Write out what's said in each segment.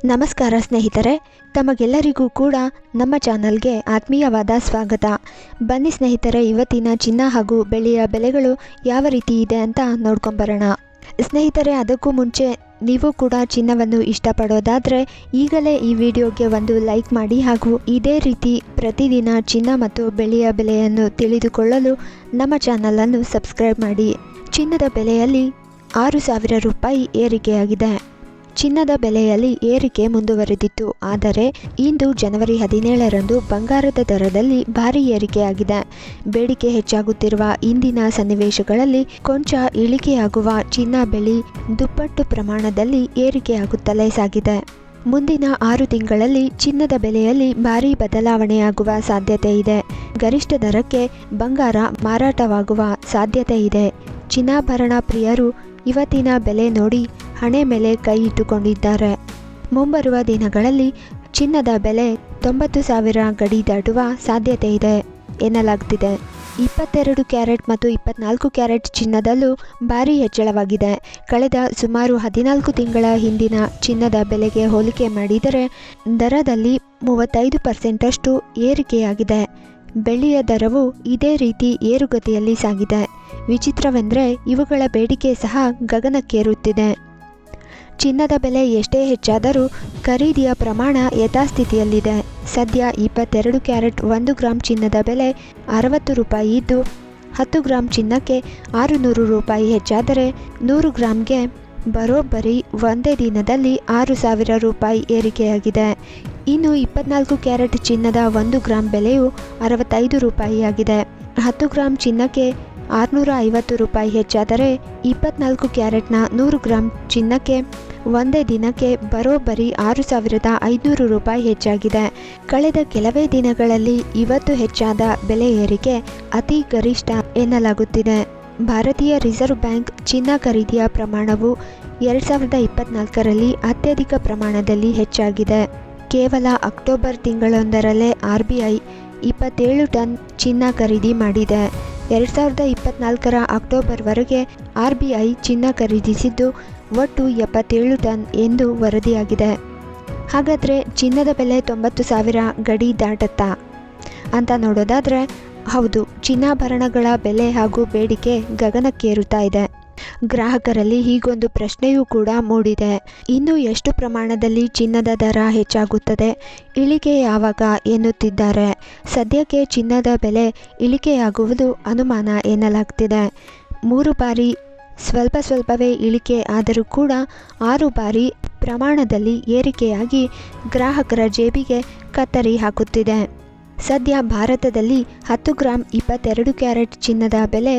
ನಮಸ್ಕಾರ ಸ್ನೇಹಿತರೆ, ತಮಗೆಲ್ಲರಿಗೂ ಕೂಡ ನಮ್ಮ ಚಾನಲ್ಗೆ ಆತ್ಮೀಯವಾದ ಸ್ವಾಗತ. ಬನ್ನಿ ಸ್ನೇಹಿತರೆ, ಇವತ್ತಿನ ಚಿನ್ನ ಹಾಗೂ ಬೆಳ್ಳಿಯ ಬೆಲೆಗಳು ಯಾವ ರೀತಿ ಇದೆ ಅಂತ ನೋಡ್ಕೊಂಬರೋಣ. ಸ್ನೇಹಿತರೆ, ಅದಕ್ಕೂ ಮುಂಚೆ ನೀವು ಕೂಡ ಚಿನ್ನವನ್ನು ಇಷ್ಟಪಡೋದಾದರೆ ಈಗಲೇ ಈ ವಿಡಿಯೋಗೆ ಒಂದು ಲೈಕ್ ಮಾಡಿ ಹಾಗೂ ಇದೇ ರೀತಿ ಪ್ರತಿದಿನ ಚಿನ್ನ ಮತ್ತು ಬೆಳ್ಳಿಯ ಬೆಲೆಯನ್ನು ತಿಳಿದುಕೊಳ್ಳಲು ನಮ್ಮ ಚಾನಲನ್ನು ಸಬ್ಸ್ಕ್ರೈಬ್ ಮಾಡಿ. ಚಿನ್ನದ ಬೆಲೆಯಲ್ಲಿ 6,000 ರೂಪಾಯಿ ಏರಿಕೆಯಾಗಿದೆ. ಚಿನ್ನದ ಬೆಲೆಯಲ್ಲಿ ಏರಿಕೆ ಮುಂದುವರೆದಿತ್ತು. ಆದರೆ ಇಂದು ಜನವರಿ 17ರಂದು ಬಂಗಾರದ ದರದಲ್ಲಿ ಭಾರೀ ಏರಿಕೆಯಾಗಿದೆ. ಬೇಡಿಕೆ ಹೆಚ್ಚಾಗುತ್ತಿರುವ ಇಂದಿನ ಸನ್ನಿವೇಶಗಳಲ್ಲಿ ಕೊಂಚ ಇಳಿಕೆಯಾಗುವ ಚಿನ್ನ ಬೆಳ್ಳಿ ದುಪ್ಪಟ್ಟು ಪ್ರಮಾಣದಲ್ಲಿ ಏರಿಕೆಯಾಗುತ್ತಲೇ ಸಾಗಿದೆ. ಮುಂದಿನ 6 ತಿಂಗಳಲ್ಲಿ ಚಿನ್ನದ ಬೆಲೆಯಲ್ಲಿ ಭಾರೀ ಬದಲಾವಣೆಯಾಗುವ ಸಾಧ್ಯತೆ ಇದೆ. ಗರಿಷ್ಠ ದರಕ್ಕೆ ಬಂಗಾರ ಮಾರಾಟವಾಗುವ ಸಾಧ್ಯತೆ ಇದೆ. ಚಿನ್ನಾಭರಣ ಪ್ರಿಯರು ಇವತ್ತಿನ ಬೆಲೆ ನೋಡಿ ಹಣೆ ಮೇಲೆ ಕೈ ಇಟ್ಟುಕೊಂಡಿದ್ದಾರೆ. ಮುಂಬರುವ ದಿನಗಳಲ್ಲಿ ಚಿನ್ನದ ಬೆಲೆ 90,000 ಗಡಿ ದಾಟುವ ಸಾಧ್ಯತೆ ಇದೆ ಎನ್ನಲಾಗುತ್ತಿದೆ. 22 ಕ್ಯಾರೆಟ್ ಮತ್ತು 24 ಕ್ಯಾರೆಟ್ ಚಿನ್ನದಲ್ಲೂ ಭಾರೀ ಹೆಚ್ಚಳವಾಗಿದೆ. ಕಳೆದ ಸುಮಾರು 14 ತಿಂಗಳ ಹಿಂದಿನ ಚಿನ್ನದ ಬೆಲೆಗೆ ಹೋಲಿಕೆ ಮಾಡಿದರೆ ದರದಲ್ಲಿ 35% ಏರಿಕೆಯಾಗಿದೆ. ಬೆಳ್ಳಿಯ ದರವು ಇದೇ ರೀತಿ ಏರುಗತಿಯಲ್ಲಿ ಸಾಗಿದೆ. ವಿಚಿತ್ರವೆಂದರೆ ಇವುಗಳ ಬೇಡಿಕೆ ಸಹ ಗಗನಕ್ಕೇರುತ್ತಿದೆ. ಚಿನ್ನದ ಬೆಲೆ ಎಷ್ಟೇ ಹೆಚ್ಚಾದರೂ ಖರೀದಿಯ ಪ್ರಮಾಣ ಯಥಾಸ್ಥಿತಿಯಲ್ಲಿದೆ. ಸದ್ಯ 22 ಕ್ಯಾರೆಟ್ 1 ಗ್ರಾಂ ಚಿನ್ನದ ಬೆಲೆ 60 ರೂಪಾಯಿ ಇದ್ದು 10 ಗ್ರಾಂ ಚಿನ್ನಕ್ಕೆ 600 ರೂಪಾಯಿ ಹೆಚ್ಚಾದರೆ 100 ಗ್ರಾಂಗೆ ಬರೋಬ್ಬರಿ ಒಂದೇ ದಿನದಲ್ಲಿ 6,000 ರೂಪಾಯಿ ಏರಿಕೆಯಾಗಿದೆ. ಇನ್ನು 24 ಕ್ಯಾರೆಟ್ ಚಿನ್ನದ 1 ಗ್ರಾಂ ಬೆಲೆಯು 65 ರೂಪಾಯಿಯಾಗಿದೆ. 10 ಗ್ರಾಂ ಚಿನ್ನಕ್ಕೆ 650 ರೂಪಾಯಿ ಹೆಚ್ಚಾದರೆ 24 ಕ್ಯಾರೆಟ್ನ 100 ಗ್ರಾಂ ಚಿನ್ನಕ್ಕೆ ಒಂದೇ ದಿನಕ್ಕೆ ಬರೋಬ್ಬರಿ 6,500 ರೂಪಾಯಿ ಹೆಚ್ಚಾಗಿದೆ. ಕಳೆದ ಕೆಲವೇ ದಿನಗಳಲ್ಲಿ ಇವತ್ತು ಹೆಚ್ಚಾದ ಬೆಲೆ ಏರಿಕೆ ಅತಿ ಗರಿಷ್ಠ ಎನ್ನಲಾಗುತ್ತಿದೆ. ಭಾರತೀಯ ರಿಸರ್ವ್ ಬ್ಯಾಂಕ್ ಚಿನ್ನ ಖರೀದಿಯ ಪ್ರಮಾಣವು 2024ರಲ್ಲಿ ಅತ್ಯಧಿಕ ಪ್ರಮಾಣದಲ್ಲಿ ಹೆಚ್ಚಾಗಿದೆ. ಕೇವಲ ಅಕ್ಟೋಬರ್ ತಿಂಗಳೊಂದರಲ್ಲೇ RBI 27 ಟನ್ ಚಿನ್ನ ಖರೀದಿ ಮಾಡಿದೆ. 2024ರ ಅಕ್ಟೋಬರ್ವರೆಗೆ RBI ಚಿನ್ನ ಖರೀದಿಸಿದ್ದು ಒಟ್ಟು 77 ಟನ್ ಎಂದು ವರದಿಯಾಗಿದೆ. ಹಾಗಾದರೆ ಚಿನ್ನದ ಬೆಲೆ 90,000 ಗಡಿ ದಾಟುತ್ತಾ ಅಂತ ನೋಡೋದಾದರೆ ಹೌದು, ಚಿನ್ನಾಭರಣಗಳ ಬೆಲೆ ಹಾಗೂ ಬೇಡಿಕೆ ಗಗನಕ್ಕೇರುತ್ತಾ ಇದೆ. ಗ್ರಾಹಕರಲ್ಲಿ ಹೀಗೊಂದು ಪ್ರಶ್ನೆಯೂ ಕೂಡ ಮೂಡಿದೆ. ಇನ್ನು ಎಷ್ಟು ಪ್ರಮಾಣದಲ್ಲಿ ಚಿನ್ನದ ದರ ಹೆಚ್ಚಾಗುತ್ತದೆ, ಇಳಿಕೆ ಯಾವಾಗ ಎನ್ನುತ್ತಿದ್ದಾರೆ. ಸದ್ಯಕ್ಕೆ ಚಿನ್ನದ ಬೆಲೆ ಇಳಿಕೆಯಾಗುವುದು ಅನುಮಾನ ಎನ್ನಲಾಗ್ತಿದೆ. 3 ಬಾರಿ ಸ್ವಲ್ಪವೇ ಇಳಿಕೆ ಆದರೂ ಕೂಡ 6 ಬಾರಿ ಪ್ರಮಾಣದಲ್ಲಿ ಏರಿಕೆಯಾಗಿ ಗ್ರಾಹಕರ ಜೇಬಿಗೆ ಕತ್ತರಿ ಹಾಕುತ್ತಿದೆ. ಸದ್ಯ ಭಾರತದಲ್ಲಿ 10 ಗ್ರಾಂ 22 ಕ್ಯಾರೆಟ್ ಚಿನ್ನದ ಬೆಲೆ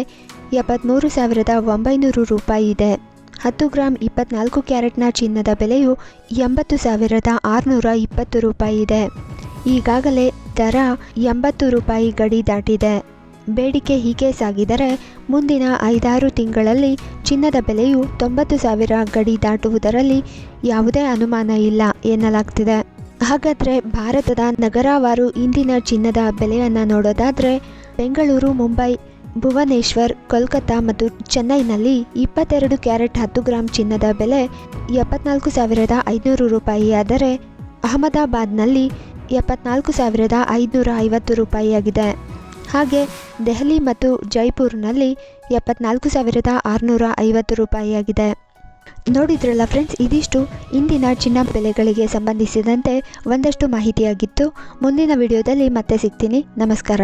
73,900 ರೂಪಾಯಿ ಇದೆ. 10 ಗ್ರಾಂ 24 ಕ್ಯಾರೆಟ್ನ ಚಿನ್ನದ ಬೆಲೆಯು 80,620 ರೂಪಾಯಿ ಇದೆ. ಈಗಾಗಲೇ ದರ 80 ರೂಪಾಯಿ ಗಡಿ ದಾಟಿದೆ. ಬೇಡಿಕೆ ಹೀಗೆ ಸಾಗಿದರೆ ಮುಂದಿನ 5-6 ತಿಂಗಳಲ್ಲಿ ಚಿನ್ನದ ಬೆಲೆಯು 90,000 ಗಡಿ ದಾಟುವುದರಲ್ಲಿ ಯಾವುದೇ ಅನುಮಾನ ಇಲ್ಲ ಎನ್ನಲಾಗ್ತಿದೆ. ಹಾಗಾದರೆ ಭಾರತದ ನಗರವಾರು ಇಂದಿನ ಚಿನ್ನದ ಬೆಲೆಯನ್ನು ನೋಡೋದಾದರೆ ಬೆಂಗಳೂರು, ಮುಂಬೈ, ಭುವನೇಶ್ವರ್, ಕೋಲ್ಕತ್ತಾ ಮತ್ತು ಚೆನ್ನೈನಲ್ಲಿ 22 ಕ್ಯಾರೆಟ್ 10 ಗ್ರಾಂ ಚಿನ್ನದ ಬೆಲೆ 74,500 ರೂಪಾಯಿಯಾದರೆ ಅಹಮದಾಬಾದ್ನಲ್ಲಿ 74,550 ರೂಪಾಯಿಯಾಗಿದೆ. ಹಾಗೆ ದೆಹಲಿ ಮತ್ತು ಜೈಪುರ್ನಲ್ಲಿ 74,650 ರೂಪಾಯಿಯಾಗಿದೆ. ನೋಡಿದ್ರಲ್ಲ ಫ್ರೆಂಡ್ಸ್, ಇದಿಷ್ಟು ಇಂದಿನ ಚಿನ್ನ ಬೆಲೆಗಳಿಗೆ ಸಂಬಂಧಿಸಿದಂತೆ ಒಂದಷ್ಟು ಮಾಹಿತಿಯಾಗಿತ್ತು. ಮುಂದಿನ ವಿಡಿಯೋದಲ್ಲಿ ಮತ್ತೆ ಸಿಗ್ತೀನಿ. ನಮಸ್ಕಾರ.